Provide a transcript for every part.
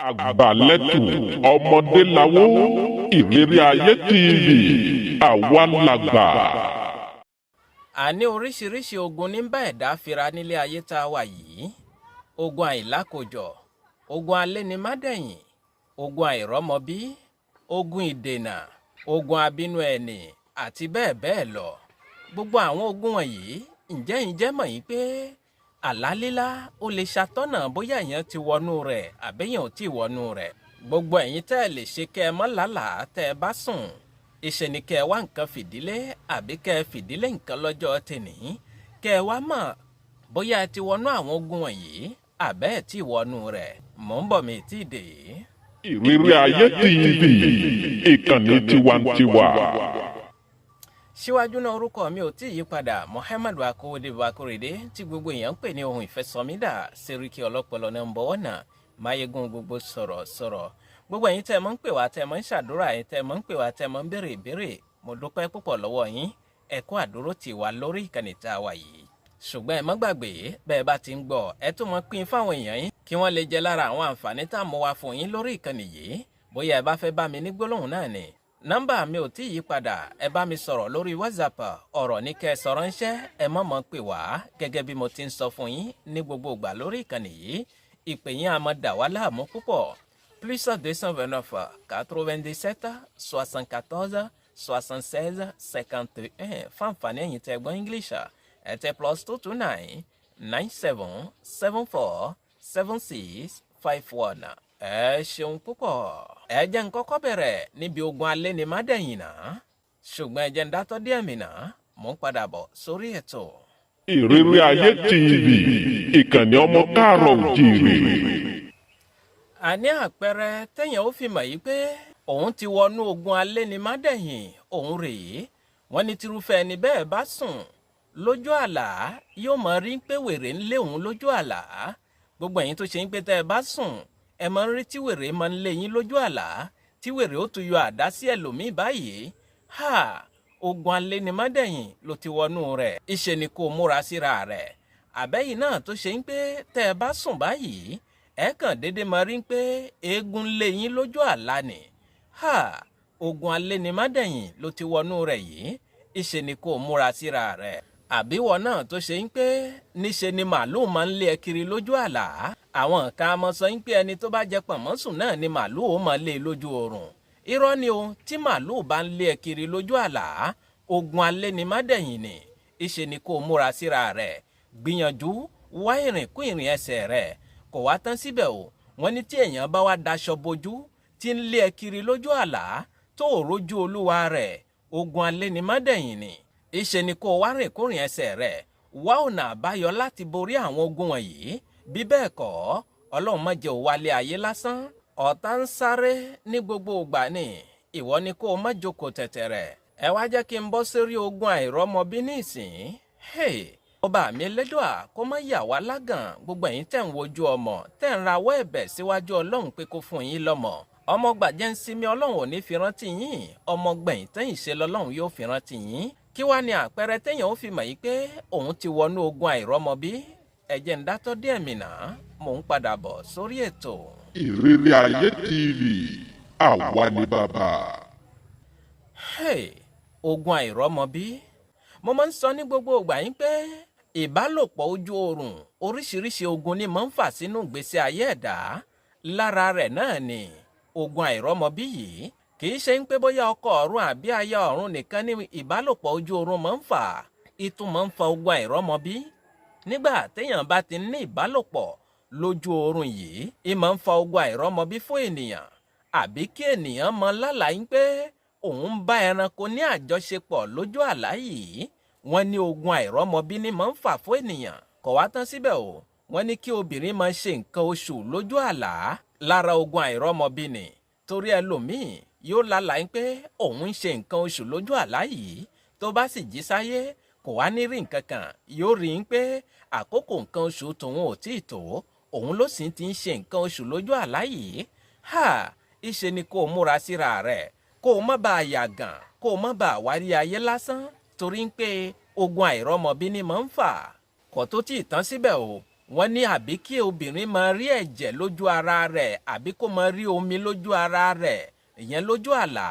Àgbàlẹ́tù ọmọdé lawó ìrírí ayé TV àwa làgbà. Àní oríṣiríṣi ogun ní bá ẹ̀dá fira nílé ayé tá a wà yìí. Ogun àìlákòjọ, ogun alénimádẹ̀yìn, ogun àìrọ́mọbí, ogun ìdènà, ogun abínú ẹni àti bẹ́ẹ̀ bẹ́ẹ̀ lọ. Gbogbo àwọn ogun wọ̀nyí ǹjẹ́ ǹjẹ́ mọ̀ yín pé àlá lílá ó lè ṣàtọ́nà bóyá èèyàn ti wọnú rẹ̀ àbẹ́yàn ò tí wọnú rẹ̀. Gbogbo ẹ̀yin tẹ́ ẹ lè ṣe kẹ́ ẹ mọ́ lálàá tẹ́ ẹ bá sùn. Ìṣe ni kẹ́ ẹ wá nǹkan fìdílé àbí kẹ́ ẹ fìdílé nǹkan lọ́jọ́ tèní. Kẹ́ ẹ wá mọ̀ bóyá ẹ ti wọnú àwọn ogun wọ̀nyí àbẹ́ ẹ tí wọnú rẹ̀. Mò ń bọ̀ mi tí ì dé. Ìrírí ayé TV ìkànnì tiwantiwa. Síwájú náà orúkọ mi ò tí ì yípadà. Muhammadu Akówódé Bakorede tí gbogbo èèyàn ń pè ní ohun ìfẹ́ SOMIDA, Sẹ́ríkì ọlọ́pọlọ náà ń bọ̀ wọ́nà máyégún gbogbo sọ̀rọ̀. Gbogbo ẹ̀yin tẹ́ ẹ mọ́ ń pè wá, tẹ́ ẹ mọ́ ń ṣàdúrà, ẹ̀yin tẹ́ ẹ mọ́ ń pè wá, tẹ́ ẹ mọ́ ń béèrè ìbéèrè. Mo dúpẹ́ púpọ̀ lọ́wọ́ yín. Ẹ kú àdúró tì wá lórí ìkànnì tá a wà yìí. Ṣùgbọ́n ẹ má gbàgbé bẹ́ẹ̀ bá ti ń gbọ́ ẹ tún mọ́ pín fáwọn èèyàn yín kí wọ́n lè jẹ lára àwọn àǹfààní tá a mú wá fún yín lórí ìkànnì yìí. Bóyá ẹ bá fẹ́ bá mi ní gbólóhùn náà ni. Nọ́mbà mi ò tí ì yí padà. Ẹ bá mi sọ̀rọ̀ lórí WhatsApp. Ọ̀rọ̀ ní kẹ́ ẹ sọ ránṣẹ́. Ẹ má mọ̀ pè wá gẹ́gẹ́ bí mo ti ń sọ fún yín ní gbogbo ìgbà lórí ìkànnì yìí. Ìpè yín á máa dà wá láàmú púpọ̀. Plus 229 97 74 76 51. Fáǹfààní ẹ̀yin tẹ́ gbọ́ English. Ẹ tẹ plus 229 97 74 76 51. Ẹ ṣeun púpọ̀. Ẹ jẹ́ n kọ́kọ́ bẹ̀rẹ̀ níbi ogun alénimádẹ̀yìn náà. Ṣùgbọ́n ẹ jẹ́ n dátọ́ díẹ̀ mi náà. Mò ń padà bọ̀ sórí ètò. Ìrírí ayé TV ìkànnì ọmọ káàárọ̀ oòjíire. Àní àpẹẹrẹ téèyàn ó fi mọ̀ yìí pé òun ti wọnú ogun alénimádẹ̀yìn òun rèé. Wọ́n ní tirúfẹ́ ẹni bẹ́ẹ̀ bá sùn lójú àlá yóò mọ̀ rí pé wèrè ń lé òun lójú àlá. Gbogbo ẹ̀yin tó ṣe ń pé tẹ́ ẹ bá sùn ẹ máa ń rí tí wèrè máa ń lé yín lójú àlá, tí wèrè ó tún yọ àdá sí ẹlòmíì báyìí. Ogun alénimádẹ̀yìn ló ti wọnú rẹ̀. Ìṣe ni kó múra síra rẹ̀. Àbẹ́yìn náà tó ṣe ń pé tẹ́ ẹ bá sùn báyìí ẹ kàn dédé máa rí pé eégún lé yín lójú àlá ni. Ogun alénimádẹ̀yìn ló ti wọnú rẹ̀ yìí. Ìṣe ni kó múra síra rẹ̀. Àbíwọ náà tó ṣe ń pé níṣe ni màálùú máa ń lé ẹ kiri lójú àlá. Àwọn kan mọ sọ ń pé ẹni tó bá jẹ pọ̀nmọ́sùn náà ni màálùú ó máa lé lójú oorun. Irọ́ ni o, tí màálùú bá ń lé ẹ kiri lójú àlá, ogun alénimádẹ̀yìn ni. Ìṣe ni kó múra síra rẹ̀. Gbìyànjú wá ìrìn kún ìrìn ẹsẹ̀ rẹ̀. Kò wá tán síbẹ̀ o, wọ́n ní tí èèyàn bá wá daṣọ bojú tí ń lé ẹ kiri lójú àlá tó rójú olúwa rẹ̀, ogun alénimádẹ̀yìn ni. Ìṣe ni kó wá rìn kún ìrìn ẹsẹ̀ rẹ̀. Wá ọ̀nà àbáyọ láti borí àwọn ogun wọ̀nyí. Bí bẹ́ẹ̀ kọ́, Ọlọ́run má jẹ́ ó wálé ayé lásán. Ọ̀tá ń sáré ní gbogbo ìgbà ni. Ìwọ ni kó má jókòó tẹ̀tẹ̀rẹ̀. Ẹ wá jẹ́ kí n bọ́ sórí ogun àìrọ́mọbí nísìn. Ọba mi Elédùà kó má yà wá lágàn. Gbogbo ẹ̀yin tẹ́ ń wojú ọmọ, tẹ́ ń rawọ́ ẹ̀bẹ̀ síwájú Ọlọ́run pé kó fún yín lọ́mọ. Ọmọ gbàjẹ́ ń sinmi Ọlọ́run ò ní fi rántí yín. Ọmọ gbẹ̀yìn tẹ́yìn ṣe lọ́lọ́run yóò fi rántí yín. Kí wá ni àpẹẹrẹ téèyàn ó fi mọ̀ yìí pé òun ti wọnú ogun àìrọ́mọbí? Ẹ jẹ́ n dátọ́ díẹ̀ mi náà. Mò ń padà bọ̀ sórí ètò. Ìrírí ayé TV àwa ni bàbá. Ogun àìrọ́mọbí. Mo máa ń sọ ní gbogbo ìgbà yín pé ìbálòpọ̀ ojú oorun oríṣiríṣi ogun ni máa ń fà sínú ìgbésí ayé ẹ̀dá. Lára rẹ̀ náà ni ogun àìrọ́mọbí yìí. Kì í ṣe ń pé bóyá ọkọ ọ̀run àbí aya ọ̀run nìkan ní ìbálòpọ̀ ojú oorun máa ń fà. Ìtún máa ń fa ogun àìrọ́mọbí. Nígbà téèyàn bá ti ní ìbálòpọ̀ lójú oorun yìí, ìmọ̀ ń fa ogun àìrọ́mọbí fún ènìyàn. Àbí kí ènìyàn mọ lálàá pé òun ń bá ẹranko ní àjọṣepọ̀ lójú àlá yìí. Wọ́n ní ogun àìrọ́mọbí ni máa ń fà fún ènìyàn. Kò wá tán síbẹ̀ o. Wọ́n ní kí obìnrin máa ṣe nǹkan oṣù lójú àlá. Lára ogun àìrọ́mọbí ni. Torí ẹlòmíì yóò lálàá pé òun ń ṣe nǹkan oṣù lójú àlá yìí. Tó bá sì jí sáyé kò wá ní rí nǹkan kan. Yóò rí pé àkókò nǹkan oṣù tòun ò tí ì tó. Òun ló sì ti ń ṣe nǹkan oṣù lójú àlá yìí. Ìṣe ni kó múra síra rẹ̀. Kó má bàa yàgàn. Kó má bàa wárí ayé lásán. Torí pé ogun àìrọ́mọbí ni máa ń fà. Kò tó tí ì tán síbẹ̀ o. wọ́n ní àbí kí obìnrin máa rí ẹ̀jẹ̀ lójú ara rẹ̀ àbí kó máa rí omi lójú ara rẹ̀ ìyẹn lójú àlá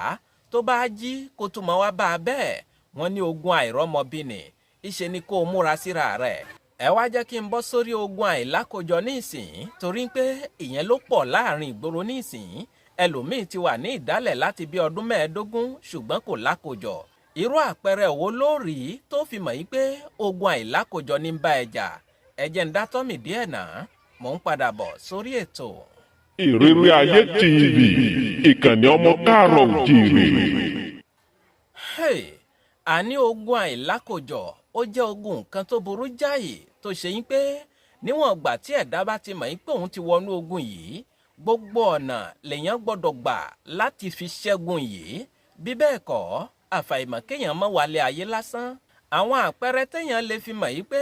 tó bá jí kó tún máa wá bá a bẹ́ẹ̀ wọ́n ní ogun àìrọ́mọbí ni ìṣe ni kó o múra síra rẹ̀. ẹ wá jẹ́ kí n bọ́ sórí ogun àìlákòjọ ní ìsìn torí pé ìyẹn ló pọ̀ láàrin ìgboro ní ìsìn ẹlòmíì ti wà ní ìdálẹ̀ láti bí ọdún 15 ṣùgbọ́n kò lákòjọ. irú àpẹẹrẹ wo ló rí tó fi mọ̀ yí pé ogun àìlákòjọ ní bá ẹ jà? ẹ jẹ́ ń dá tọ́mì díẹ̀ náà mò ń padà bọ̀ sórí ètò. ìrírí ayé TV ìkànnì ọmọ káàrọ̀ òjíire. àní ogun àìlákòjọ ó jẹ́ ogun kan tó burú jáì tó ṣe yín pé níwọ̀n ìgbà tí ẹ̀dá bá ti mọ̀ yín pé òun ti wọnú ogun yìí gbogbo ọ̀nà lèèyàn gbọ́dọ̀ gbà láti fi ṣẹ́gun yìí bí bẹ́ẹ̀ kọ́ àfàìmọ̀ kéèyàn má wálé ayé lásán. àwọn àpẹẹrẹ téèyàn lè fi mọ̀ yí pé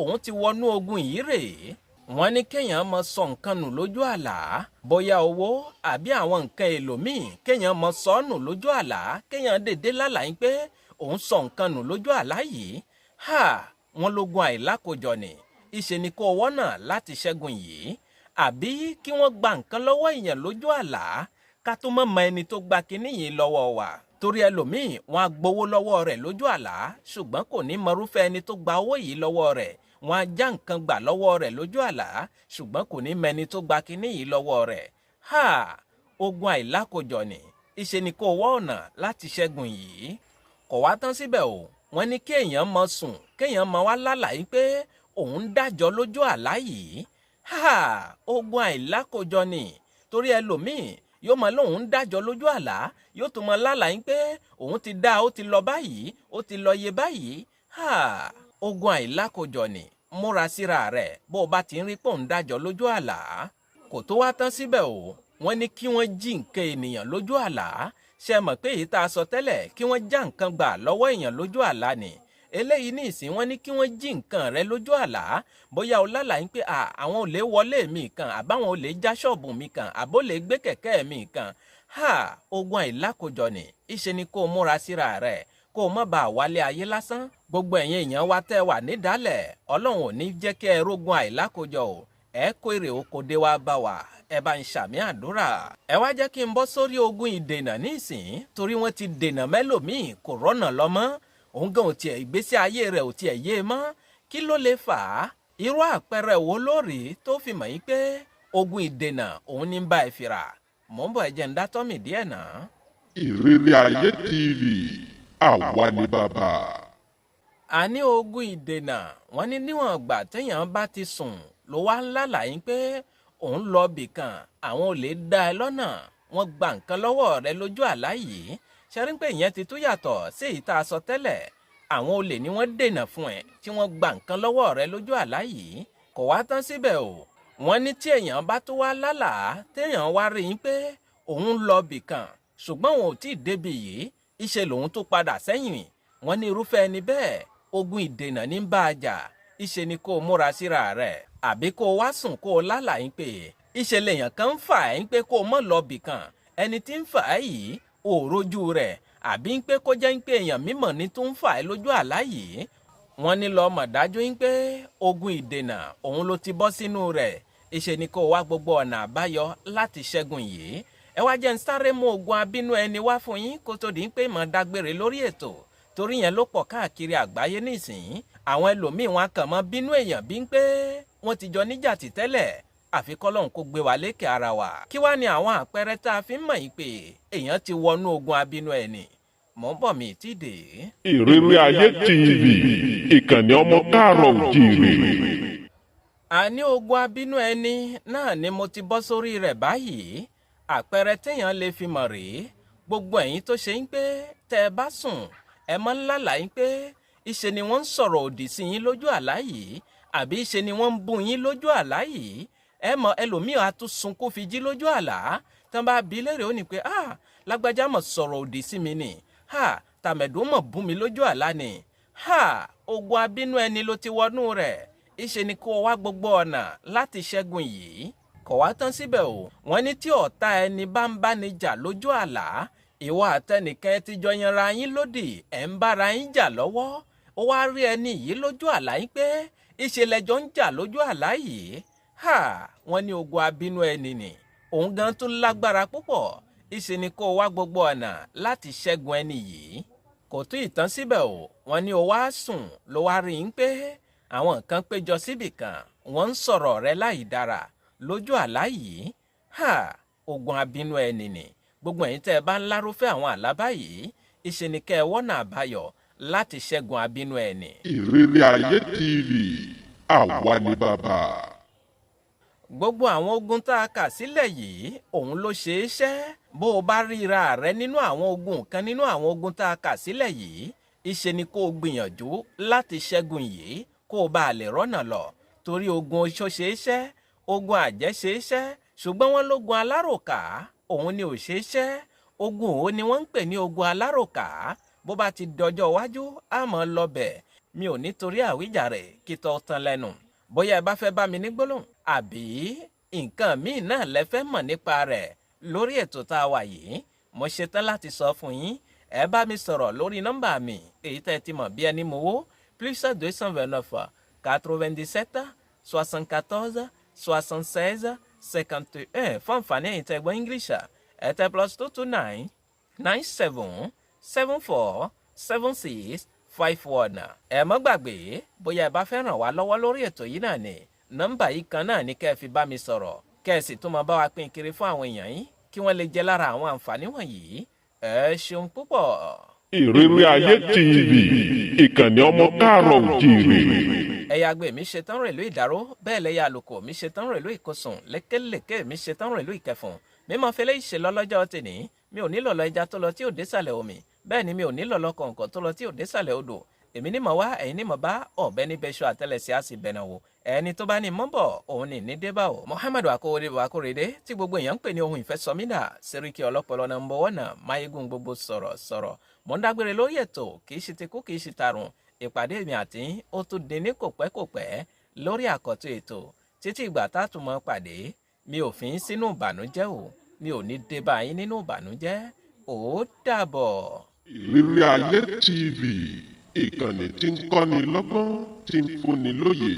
òun ti wọnú ogun yìí rèé. wọ́n ní kéèyàn mọ sọ nǹkan nù lójú àlá bóyá owó àbí àwọn nǹkan èlò míì kéèyàn mọ sọ nù lójú àlá kéèyàn dédé lálàá yín pé òun sọ nǹkan nù lójú àlá yìí. wọ́n lógun àìlákòjọ ni ìṣe ni kó wọ́nà láti ṣẹ́gun yìí àbí kí wọ́n gba nǹkan lọ́wọ́ èèyàn lójú àlá ká tó mọ̀ ẹni tó gba kinní yìí lọ́wọ́ wa. torí ẹlòmíì wọ́n á gbowó lọ́wọ́ rẹ̀ lójú àlá ṣùgbọ́n kò ní mọrúfẹ́ ẹni tó gba owó yìí lọ́wọ́ rẹ̀. wọ́n á já nǹkan gbà lọ́wọ́ rẹ̀ lójú àlá ṣùgbọ́n kò ní mẹni tó gba kinní yìí lọ́wọ́ rẹ̀. ogun àìlákòjọ ni ìṣe ni kó wá ọ̀nà láti ṣẹ́gun yìí. kò wá tán síbẹ̀ o wọ́n ní kéèyàn mọ sùn kéèyàn mọ wá lálàá pé òun ń dájọ́ lójú àlá yìí. ogun àìlákòjọ ni torí ẹlòmíì yóò mọ lóun ń dájọ́ lójú àlá yóò tún mọ lálàá pé òun ti dá ó ti lọ báyìí ó ti lọ yé báyìí. ogun àìlákòjọ ni múra síra rẹ̀ bó o bá ti ń rí pò ń dájọ́ lójú àlá. kò tó wá tán síbẹ̀ o wọ́n ní kí wọ́n jí nǹkan ènìyàn lójú àlá ṣe mọ̀ pé èyí tá a sọ tẹ́lẹ̀ kí wọ́n já nǹkan gbà lọ́wọ́ èèyàn lójú àlá ni eléyìí ní ìsìn wọ́n ní kí wọ́n jí nǹkan rẹ lójú àlá bóyá o lálàá ń pé àwọn ò lè wọlé mi kan àbáwọn ò lè já ṣọ́ọ̀bù mi kan àbó lè gbé kẹ̀kẹ́ mi kan. ogun àìlákòjọ ni ìṣe ni kó o múra síra rẹ̀ kó o má bàa wálé ayé lásán. gbogbo ẹ̀yin èèyàn wa tẹ́ wà nídàálẹ̀ ọlọ́run ò ní jẹ́ kí ẹ rógun àìlákòjọ o ẹ kó èrè oko dé wá bá wa ẹ bá ń ṣàmì àdúrà. ẹ wá jẹ́ kí n bọ́ sórí ogun ìdènà nísìn torí wọ́n ti dènà mẹ́lòmíì kò rọ́nà lọ mọ́ òun gan ò tiẹ̀ ìgbésí ayé rẹ̀ ò tiẹ̀ yé mọ́ kí ló lè fà á? irú àpẹẹrẹ wo lórí tó fi mọ̀ yín pé ogun ìdènà òun ní bá ẹ fìrà? mò ń bọ̀ ẹ jẹ́ ń dá tọ́mì díẹ̀ náà. ìrírí ayé TV àwa ni bàbá. àní ogun ìdènà wọ́n ní níwọ̀n ìgbà téèyàn bá ti sùn ló wá ń lálàá yín pé òun lọ bìkan àwọn olè dá ẹ lọ́nà wọ́n gba nǹkan lọ́wọ́ rẹ lójú àlá yìí ṣẹ́rí pé ìyẹn ti tún yàtọ̀ sí èyí tá a sọ tẹ́lẹ̀. àwọn olè ni wọ́n dènà fún ẹ tí wọ́n gba nǹkan lọ́wọ́ rẹ lójú àlá yìí. kò wá tán síbẹ̀ o wọ́n ní tí èèyàn bá tó wá lálàá téèyàn wá rí yín pé òun lọ bìkan ṣùgbọ́n òun ò tí ì débi yìí ìṣe lòun tó padà sẹ́yìn. wọ́n ní irúfẹ́ ẹni bẹ́ẹ̀ ogun ìdènà ní bá a jà ìṣe ni kó o múra síra rẹ̀ àbí kó o wá sùn kó o lálàá yín pé ìṣe lèèyàn kan ń fà ẹ́ pé kó o mọ̀ lọ bìkan ẹni tí ń fà ẹ́ yìí òrojú rẹ̀ àbí ń pé kó jẹ́ ń pé èèyàn mímọ̀ ní tó ń fà ẹ́ lójú àlá yìí. wọ́n ní lọ́ọ́ mọ̀ dájú ń pé ogun ìdènà òun ló ti bọ́ sínú rẹ̀ ìṣe ni kó wá gbogbo ọ̀nà àbáyọ láti ṣẹ́gun yìí. ẹ wá jẹ́ ń sáré mú ogun abínú ẹni wá fún yín kó tó di ń pé mọ̀ dágbére lórí ètò torí yẹn ló pọ̀ káàkiri àgbáyé nísìnyí. àwọn ẹlòmíì wọn kàn mọ́ bínú èèyàn bí ń pé wọ́n ti jọ níjà tì tẹ́lẹ̀ àfi kọ́lọ́hún kó gbé wa lékè ara wa. kí wá ní àwọn àpẹẹrẹ tá a fi ń mọ̀ yín pé èèyàn ti wọnú ogun abínú ẹni? mò ń bọ̀ mí tí dé. ìrírí ayé TV ìkànnì ọmọ káàrọ̀ òjíire. àní ogun abínú ẹni náà ni mo ti bọ́ sórí rẹ̀ báyìí. àpẹẹrẹ téèyàn lè fi mọ̀ rèé gbogbo ẹ̀yin tó ṣe ń pé tẹ́ ẹ bá sùn ẹ mọ́ ńlá láyín pé ìṣe ni wọ́n ń sọ̀rọ̀ òdì sí yín lójú àlá yìí àbí ìṣe ni wọ́n ń bú yín lójú àlá yìí. ẹ mọ ẹlòmíì á tún sunkún fi jí lójú àlá tán bá bí léèrè ó ní pé lágbájá mọ̀ sọ̀rọ̀ òdì sí mi ni tàmẹ̀dùn mọ̀ bú mi lójú àlá ni. ogun abínú ẹni ló ti wọnú rẹ̀ ìṣe ni kó wá gbogbo ọ̀nà láti ṣẹ́gun yìí. kò wá tán síbẹ̀ o wọ́n ní tí ọ̀tá ẹni bá ń bá ni jà lójú àlá ìwọ àtẹnìkan ti jọ yanra yín lódì ẹ̀ ń bára yín jà lọ́wọ́ ó wá rí ẹni yìí lójú àlá yín pé ìṣẹ̀lẹ̀jọ́ ń jà lójú àlá yìí wọ́n ní ogun abínú ẹni nì òun gan tún lágbára púpọ̀ ìṣe ni kó wá gbogbo ọ̀nà láti ṣẹ́gun ẹni yìí. Kò tún ìtàn síbẹ̀ o, wọ́n ní o wá sùn ló wá rí i pé àwọn kan péjọ síbì kan wọ́n ń sọ̀rọ̀ rẹ láì dára lójú àlá yìí. Ogun abínú ẹni nì gbogbo ẹ̀yin tẹ́ ẹ bá ń lárúfẹ́ àwọn àlá báyìí ìṣe ni kẹ́ ẹ wọ́nà àbáyọ láti ṣẹ́gun abínú ẹni. Ìrírí Ayé TV, àwa ni bàbá. Gbogbo àwọn ogun tá a kà sílẹ̀ yìí òun ló ṣe é ṣẹ́. Bó o bá ríra rẹ nínú àwọn ogun kan nínú àwọn ogun tá a kà sílẹ̀ yìí ìṣe ni kó o gbìyànjú láti ṣẹ́gun yìí kó o bá lè rọ́nà lọ. Torí ogun oṣó ṣe é ṣẹ́, ogun àjẹ́ ṣe é ṣẹ́, ṣùgbọ́n wọ́n lógun aláròká òun ni ò ṣe é ṣẹ́. Ogun òun ni wọ́n ń pè ní ogun aláròká. Bó bá ti dọjọ́ iwájú á mọ̀ lọ́bẹ̀. Mi ò nítorí àwíjàre kí tó tán lẹ́nu. Bóyá ẹ bá fẹ́ bá mi ní gbólóhùn àbí nǹkan míì náà lẹ fẹ́ mọ̀ nípa rẹ̀ lórí ètò tá a wà yìí, mo ṣetán láti sọ fún yín. Ẹ bá mi sọ̀rọ̀ lórí nọ́mbà mi èyí tẹ́ ti mọ̀ bí ẹni mowó +229 97 74 76 51 fún àǹfààní ẹ̀yin tẹ́ gbọ́ English ẹ tẹ +229 97 74 76 51. Ẹ mọ́ gbàgbé bóyá ẹ bá fẹ́ ràn wá lọ́wọ́ lórí ètò yìí náà ni nọ́mbà yìí kan náà ni kẹ́ ẹ fi bá mi sọ̀rọ̀ kẹ́ ẹ sì tún máa bá wa pín kiri fún àwọn èèyàn yín kí wọ́n lè jẹ lára àwọn àǹfààní wọ̀nyí. Ẹ ṣeun púpọ̀. Ìrírí Ayé TV, ìkànnì ọmọ káàrọ̀ oòjíire. Ẹ̀yà àgbẹ̀ mi ṣetán rèlú ìdáró bẹ́ẹ̀ lẹ́yà àlùkò mi ṣetán rèlú ìkọsùn lékèlékè mi ṣetán rèlú ìkẹfùn. mímọ fẹlẹ́ ìṣe lọ́lọ́jọ́ tèní mi ò nílò lọ ẹja tó lọ tí ò désàlẹ̀ omi bẹ́ẹ̀ ni mi ò nílò lọ kọ̀ǹkọ̀ tó lọ tí ò désàlẹ̀ odò. Èmi ní mọ̀ wá ẹ̀yin ní mọ̀ bá ọ̀bẹ ní bẹ́ṣọ àtẹlẹsẹ̀ á sì bẹ̀nà wò ẹni tó bá ní mọ́ bọ̀ òun ní ní débà o. Muhammadu Akóredé tí gbogbo èèyàn ń pè ní ohun ìfẹ́ SOMIDA Sẹ́ríkì ọlọ́pọlọ nọ́mbà 1 máyégún gbogbo sọ̀rọ̀ mo ń dágbére lórí ètò kì í ṣe ti kú kì í ṣe tarùn. Ìpàdé mi àti ó tún di ní kòpẹ́kòpẹ́ lórí àkọ́tún ètò títí ìgbà tá a tún mọ́ pàdé. Mi ò fi ń sínú ìbànújẹ́ o, mi ò ní débà yín nínú ìbànújẹ́. Ó dàbọ̀. Ìrírí Ayé TV, ìkànnì tí ń kọ́ni lọ́gbọ́n tí ń fúnni lóye.